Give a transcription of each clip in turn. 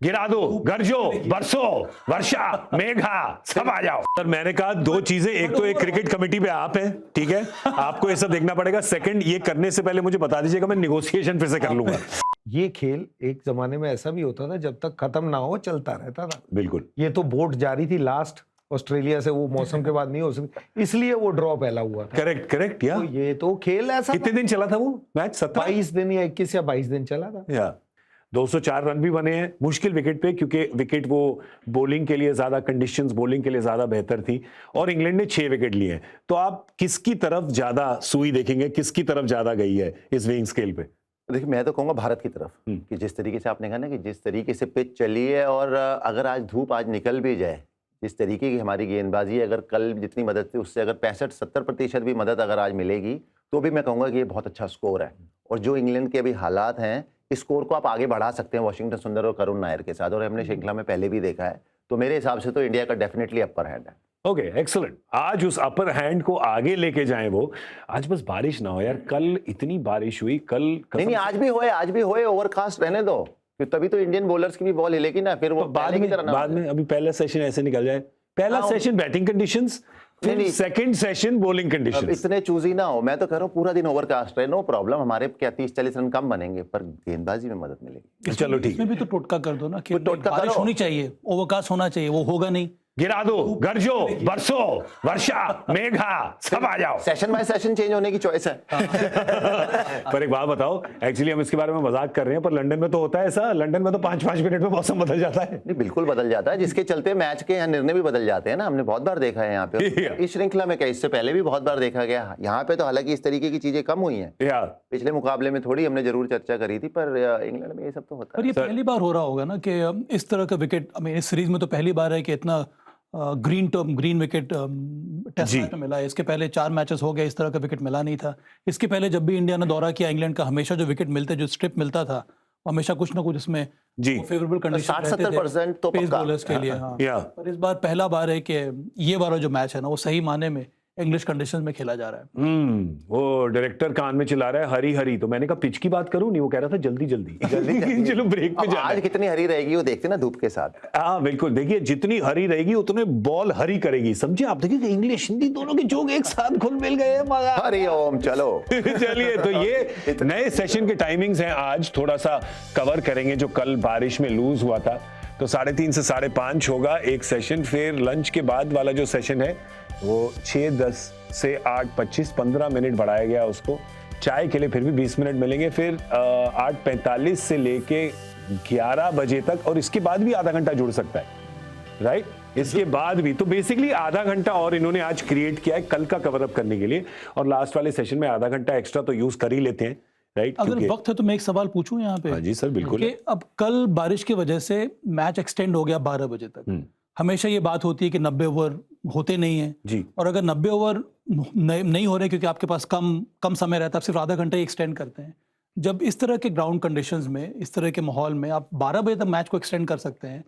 गिरा दो, गरजो, बरसो, वर्षा, मेघा, सब आ जाओ। सर मैंने कहा दो चीजें, एक तो एक क्रिकेट कमेटी पे आप हैं, ठीक है, आपको ये सब देखना पड़ेगा। सेकंड, ये करने से पहले मुझे बता दीजिएगा, मैं निगोशिएशन फिर से कर लूंगा। ये खेल एक जमाने में ऐसा भी होता था, जब तक खत्म ना हो चलता रहता था। बिल्कुल। ये तो बोट जारी थी लास्ट ऑस्ट्रेलिया से, वो मौसम के बाद नहीं हो सकती, इसलिए वो ड्रॉ पहला हुआ था। Correct correct. या तो ये तो खेल ऐसा कितने दिन चला था वो मैच? 22 दिन या 21 या 22 दिन चला था। या 204 रन भी बने हैं मुश्किल विकेट पे, क्योंकि विकेट वो बॉलिंग के लिए ज्यादा, कंडीशंस बॉलिंग के लिए ज्यादा बेहतर थी, और इंग्लैंड ने 6 विकेट लिए हैं। तो आप किसकी तरफ ज्यादा सुई देखेंगे, किसकी तरफ ज्यादा गई है इस वेइंग स्केल पे? देखिए, मैं तो कहूँगा भारत की तरफ, कि जिस तरीके से आपने कहा ना कि जिस तरीके से पिच चली है, और अगर आज धूप आज निकल भी जाए, जिस तरीके की हमारी गेंदबाजी है, अगर कल जितनी मदद थी उससे अगर 65-70% भी मदद अगर आज मिलेगी, तो भी मैं कहूँगा कि ये बहुत अच्छा स्कोर है। और जो इंग्लैंड के अभी हालात हैं, इस स्कोर को आप आगे बढ़ा सकते हैं वॉशिंगटन सुंदर और करुण नायर के साथ, और हमने श्रृंखला में पहले भी देखा है। तो मेरे हिसाब से तो इंडिया का डेफिनेटली अपर हैंड है। Okay, excellent. आज उस अपर हैंड को आगे लेके जाएं वो। आज बस बारिश ना हो यार, कल इतनी बारिश हुई, कल नहीं, आज भी होए, ओवरकास्ट रहने दो, फिर तभी तो इंडियन बॉलर्स की भी बॉल हिलेगी ना, फिर वो तो बाद में अभी पहला सेशन ऐसे निकल जाए, पहला सेशन बैटिंग कंडीशंस, फिर सेकंड सेशन बॉलिंग कंडीशंस। इतने चूजी ना हो। मैं तो कह रहा हूँ पूरा दिन ओवरकास्ट रहे, नो प्रॉब्लम, हमारे क्या 30-40 रन कम बनेंगे, पर गेंदबाजी में मदद मिलेगी। चलो ठीक है, इसमें भी तो टोटका कर दो ना कि टोटका बारिश करो। होनी चाहिए, ओवरकास्ट होना चाहिए, वो होगा नहीं। गिरा दो, गरजो, बरसो, वर्षा, मेघा, सब आ जाओ। सेशन बाय सेशन चेंज होने की चॉइस है। पर एक बात बताओ, एक्चुअली हम इसके बारे में मजाक कर रहे हैं, पर लंदन में तो होता है ऐसा, लंदन में तो 5-5 मिनट में मौसम बदल जाता है। नहीं, बिल्कुल बदल जाता है, जिसके चलते मैच के यहाँ निर्णय भी बदल जाते हैं ना, हमने बहुत बार देखा है यहाँ पे। इस श्रृंखला में क्या, इससे पहले भी बहुत बार देखा गया। यहाँ पे तो हालांकि इस तरीके की चीजें कम हुई हैं, पिछले मुकाबले में थोड़ी हमने जरूर चर्चा करी थी, पर इंग्लैंड में ये सब तो होता पर है। ये पहली बार हो रहा होगा ना कि इस तरह का विकेट, इस सीरीज में तो पहली बार है कि इतना ग्रीन विकेट टेस्ट मैच में मिला है। इसके पहले 4 मैचेस हो गए, इस तरह का विकेट मिला नहीं था। इसके पहले जब भी इंडिया ने दौरा किया इंग्लैंड का, हमेशा जो विकेट मिलते, जो स्ट्रिप मिलता था, हमेशा कुछ ना कुछ इसमें फेवरेबल कंडीशन 60-70% तो पेस बॉलर्स के लिए। हाँ, पर इस बार पहला बार है कि ये वाला जो मैच है ना, वो सही माने में इंग्लिश कंडीशंस में खेला जा रहा है। वो डायरेक्टर कान में चिल्ला रहा है हरी हरी, तो मैंने कहा पिच की बात करूं, नहीं वो कह रहा था जल्दी जल्दी चलो ब्रेक पे जाना। आज कितनी हरी रहेगी वो देखते ना धूप के साथ। हाँ बिल्कुल, देखिए जितनी हरी रहेगी उतने बॉल हरी करेगी, समझे आप? देखिए इंग्लिश हिंदी दोनों के जोक एक साथ घुल मिल गए, हरी ओम चलो। चलिए, तो ये नए सेशन के टाइमिंग्स हैं, आज थोड़ा सा कवर करेंगे जो कल बारिश में लूज हुआ था। तो 3:30 से 5:30 होगा एक सेशन, फिर लंच के बाद वाला जो सेशन है वो 6:10 से 8:25, 15 मिनट बढ़ाया गया उसको। चाय के लिए फिर भी 20 मिनट मिलेंगे, फिर 8:45 से लेके 11 बजे तक, और इसके बाद भी आधा घंटा जुड़ सकता है, राइट? इसके बाद भी, तो बेसिकली आधा घंटा और इन्होंने आज क्रिएट किया है कल का कवर अप करने के लिए, और लास्ट वाले सेशन में आधा घंटा एक्स्ट्रा तो यूज कर ही लेते हैं, राइट? अगर वक्त है तो मैं एक सवाल पूछूं यहाँ पे। हाँ जी सर, बिल्कुल। कि अब कल बारिश की वजह से मैच एक्सटेंड हो गया 12 बजे तक। हमेशा ये बात होती है कि 90 ओवर होते नहीं है जी, और अगर 90 ओवर नहीं हो रहे क्योंकि आपके पास कम समय रहता है, आप सिर्फ आधा घंटा ही एक्सटेंड करते हैं। जब इस तरह के ग्राउंड कंडीशंस में, इस तरह के माहौल में आप 12 बजे तक मैच को एक्सटेंड कर सकते हैं,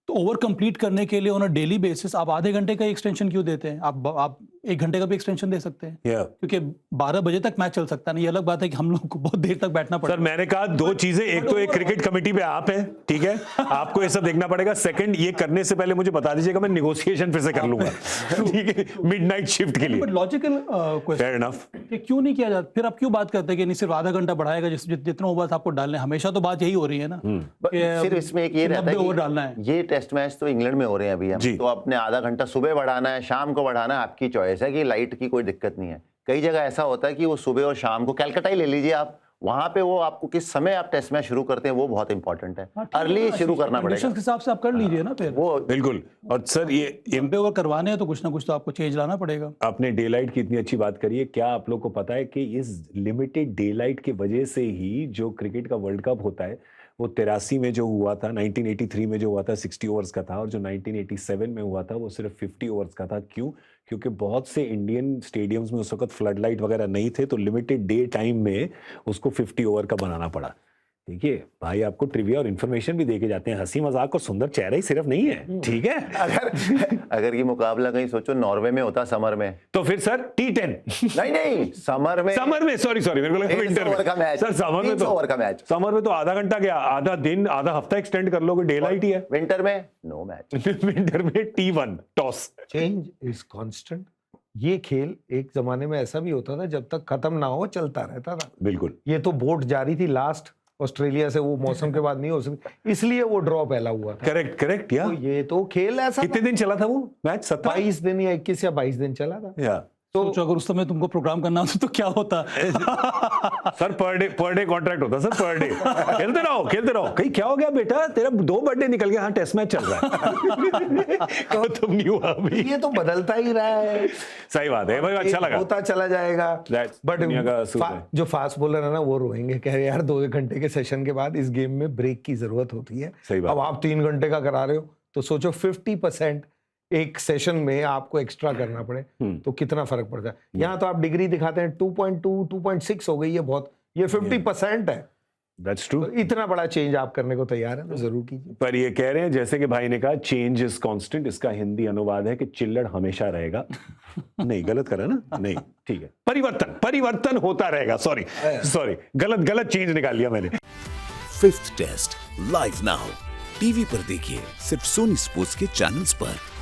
तो ओवर कंप्लीट करने के लिए ऑन अ डेली बेसिस आप आधे घंटे का एक्सटेंशन क्यों देते हैं? आप 1 घंटे का भी एक्सटेंशन दे सकते हैं, क्योंकि 12 बजे तक मैच चल सकता है ना। ये अलग बात है कि हम लोग को बहुत देर तक बैठना पड़ता है। सर मैंने कहा दो चीजें, एक तो एक क्रिकेट कमेटी पे आप हैं, ठीक है, आपको ये सब देखना पड़ेगा। सेकंड, ये करने से पहले मुझे बता दीजिएगा, मैं निगोशिएशन फिर से कर लूंगा, ठीक है, मिडनाइट शिफ्ट के लिए। But logical question, fair enough, कि क्यों नहीं किया जाता? फिर आप क्यों बात करते हैं कि नहीं सिर्फ आधा घंटा बढ़ाएगा, जितना ओवर्स आपको डालने? हमेशा तो बात यही हो रही है ना, सिर्फ इसमें एक ये रहता है 90 ओवर डालना है। ये टेस्ट मैच तो इंग्लैंड में हो रहे हैं अभी, हम तो अपने आधा घंटा सुबह बढ़ाना है, शाम को बढ़ाना है, आपकी चॉइस है, कि लाइट की कोई दिक्कत नहीं है। कई जगह ऐसा होता है कि वो सुबह और शाम को, कलकत्ता ही ले लीजिए आप, वहां पे वो आपको किस समय आप टेस्ट मैच शुरू करते हैं वो बहुत इंपॉर्टेंट है। अर्ली शुरू करना पड़ेगा, कंडीशंस के हिसाब से आप कर लीजिए ना फिर वो बिल्कुल। और सर ये 90 ओवर करवाने हैं तो कुछ ना कुछ तो आपको चेंज लाना पड़ेगा। आपने डे लाइट की इतनी अच्छी बात करी है, क्या आप लोग को पता है कि इस लिमिटेड डे लाइट की वजह से ही जो क्रिकेट का वर्ल्ड कप होता है वो 83 में जो हुआ था, 1983 में जो हुआ था 60 ओवर्स का था, और जो 1987 में हुआ था वो सिर्फ 50 ओवर्स का था। क्यों? क्योंकि बहुत से इंडियन स्टेडियम्स में उस वक्त फ्लड लाइट वगैरह नहीं थे, तो लिमिटेड डे टाइम में उसको 50 ओवर का बनाना पड़ा। देखिए भाई आपको ट्रिविया और इन्फॉर्मेशन भी देके जाते हैं, हंसी मजाक और सुंदर चेहरा ही सिर्फ नहीं है, ठीक है? अगर ये मुकाबला कहीं सोचो नॉर्वे में होता समर में, तो फिर सर T10 नहीं समर में सॉरी मेरे को लगा विंटर ओवर का में। मैच, सर समर में 300 तो ओवर का मैच, समर में तो आधा घंटा क्या, आधा दिन आधा हफ्ता एक्सटेंड कर लोगे, डे लाइट ही है। विंटर में नो मैच। विंटर में T1 toss. Change is constant. ये खेल एक जमाने में ऐसा भी होता था, जब तक खत्म ना हो चलता रहता था। बिल्कुल। ये तो बोट जारी थी लास्ट ऑस्ट्रेलिया से, वो मौसम के बाद नहीं हो सकती, इसलिए वो ड्रॉ पहला हुआ था। करेक्ट या तो ये तो खेल ऐसा कितने दिन चला था वो मैच? 22 दिन या 21 या 22 दिन चला था। या तो अगर उस समय तुमको प्रोग्राम करना होता तो क्या होता? सर पर डे कॉन्ट्रैक्ट होता सर, पर डे खेलते रहो। कहीं क्या हो गया बेटा, तेरा 2 बर्थडे निकल गया, हाँ टेस्ट मैच चल रहा है। कहो तुम नहीं हुआ अभी। ये तो बदलता ही रहा है। सही बात है भाई, अच्छा लगा। होता चला जाएगा। That's बट दुनिया का असूल है। जो फास्ट बॉलर है ना, वो रोएंगे, कह रहे यार 2 घंटे के सेशन के बाद इस गेम में ब्रेक की जरूरत होती है। सही बात। अब आप 3 घंटे का करा रहे हो, तो सोचो 50% एक सेशन में आपको एक्स्ट्रा करना पड़े तो कितना फर्क पड़ता है। यहाँ तो आप डिग्री दिखाते हैं 2.2 2.6 हो गई है, बहुत, ये 50% है। That's true। तो इतना बड़ा चेंज आप करने को तैयार है तो जरूर कीजिए। पर ये कह रहे हैं जैसे कि भाई ने कहा चेंज इज कांस्टेंट, इसका हिंदी अनुवाद है कि चिल्लड़ हमेशा रहेगा। नहीं गलत करा ना? नहीं ठीक है, परिवर्तन होता रहेगा। सॉरी गलत चेंज निकाल लिया मैंने। 5th test live now TV पर देखिए सिर्फ सोनी स्पोर्ट्स के चैनल्स पर।